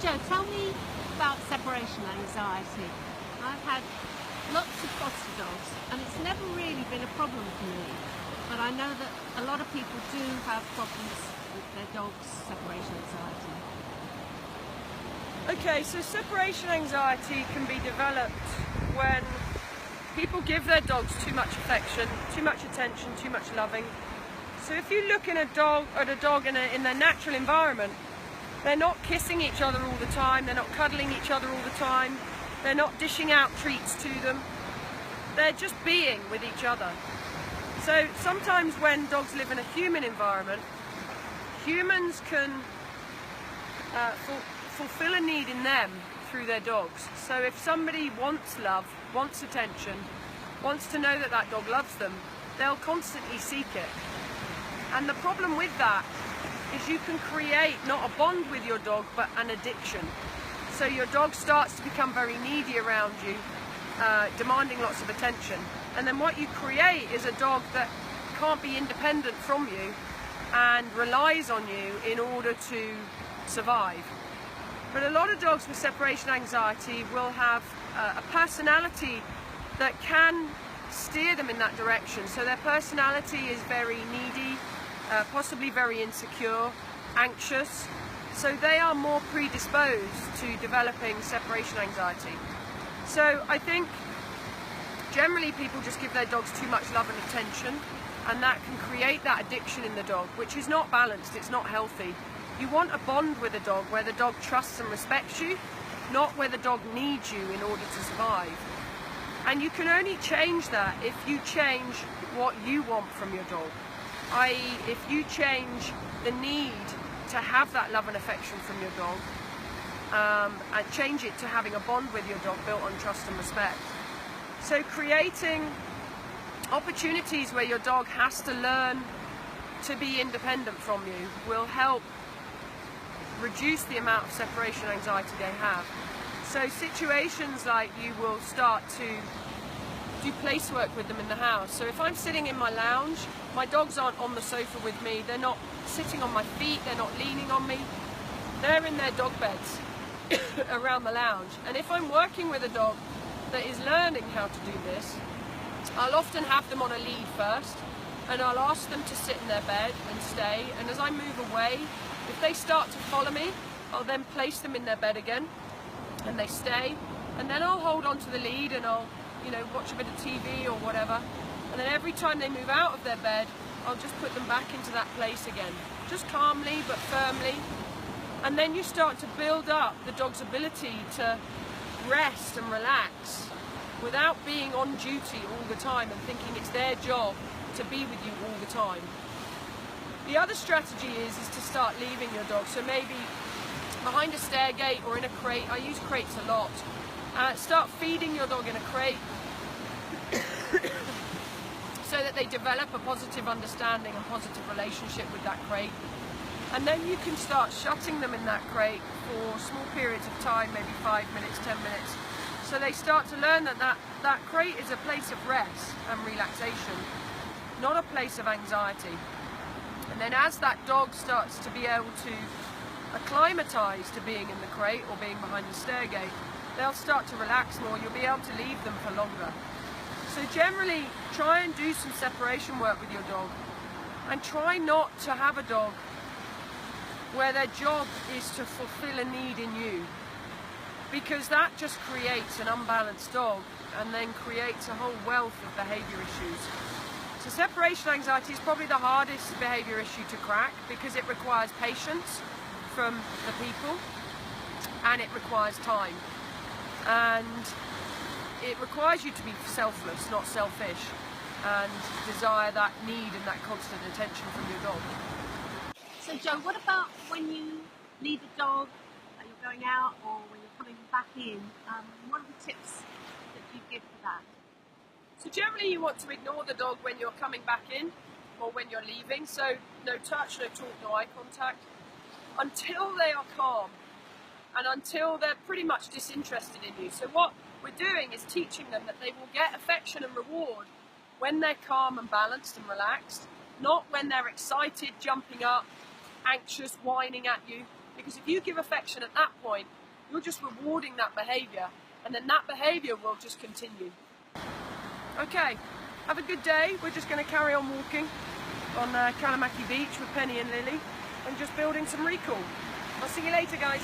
Jo, tell me about separation anxiety. I've had lots of foster dogs and it's never really been a problem for me, but I know that a lot of people do have problems with their dog's separation anxiety. Okay, so separation anxiety can be developed when people give their dogs too much affection, too much attention, too much loving. So if you look at a dog in their natural environment, they're not kissing each other all the time, they're not cuddling each other all the time, they're not dishing out treats to them, they're just being with each other. So sometimes when dogs live in a human environment, humans can fulfill a need in them through their dogs. So if somebody wants love, wants attention, wants to know that that dog loves them, they'll constantly seek it. And the problem with that is you can create not a bond with your dog, but an addiction. So your dog starts to become very needy around you, demanding lots of attention. And then what you create is a dog that can't be independent from you and relies on you in order to survive. But a lot of dogs with separation anxiety will have a personality that can steer them in that direction. So their personality is very needy, possibly very insecure, anxious. So they are more predisposed to developing separation anxiety. So I think generally people just give their dogs too much love and attention, and that can create that addiction in the dog, which is not balanced, it's not healthy. You want a bond with a dog where the dog trusts and respects you, not where the dog needs you in order to survive. And you can only change that if you change what you want from your dog. I.e., if you change the need to have that love and affection from your dog, and change it to having a bond with your dog built on trust and respect. So creating opportunities where your dog has to learn to be independent from you will help reduce the amount of separation anxiety they have. So situations like you will start to do place work with them in the house. So if I'm sitting in my lounge, my dogs aren't on the sofa with me, they're not sitting on my feet, they're not leaning on me, they're in their dog beds around the lounge. And if I'm working with a dog that is learning how to do this, I'll often have them on a lead first, and I'll ask them to sit in their bed and stay, and as I move away, if they start to follow me, I'll then place them in their bed again, and they stay, and then I'll hold on to the lead and I'll, watch a bit of TV or whatever, and then every time they move out of their bed, I'll just put them back into that place again, just calmly but firmly. And then you start to build up the dog's ability to rest and relax without being on duty all the time and thinking it's their job to be with you all the time. The other strategy is to start leaving your dog. So maybe behind a stair gate or in a crate. I use crates a lot. Start feeding your dog in a crate so that they develop a positive understanding and positive relationship with that crate. And then you can start shutting them in that crate for small periods of time, maybe 5 minutes, 10 minutes. So they start to learn that crate is a place of rest and relaxation, not a place of anxiety. And then as that dog starts to be able to acclimatise to being in the crate or being behind the stair gate, they'll start to relax more, you'll be able to leave them for longer. So generally, try and do some separation work with your dog, and try not to have a dog where their job is to fulfill a need in you, because that just creates an unbalanced dog and then creates a whole wealth of behaviour issues. So separation anxiety is probably the hardest behaviour issue to crack because it requires patience from the people and it requires time. And it requires you to be selfless, not selfish, and desire that need and that constant attention from your dog. So Jo, what about when you leave a dog and you're going out or when you're coming back in? What are the tips that you give for that? So generally you want to ignore the dog when you're coming back in or when you're leaving. So no touch, no talk, no eye contact, until they are calm and until they're pretty much disinterested in you. So what we're doing is teaching them that they will get affection and reward when they're calm and balanced and relaxed, not when they're excited, jumping up, anxious, whining at you. Because if you give affection at that point, you're just rewarding that behaviour, and then that behaviour will just continue. Okay, have a good day. We're just going to carry on walking on Kalamaki Beach with Penny and Lily and just building some recall. I'll see you later, guys.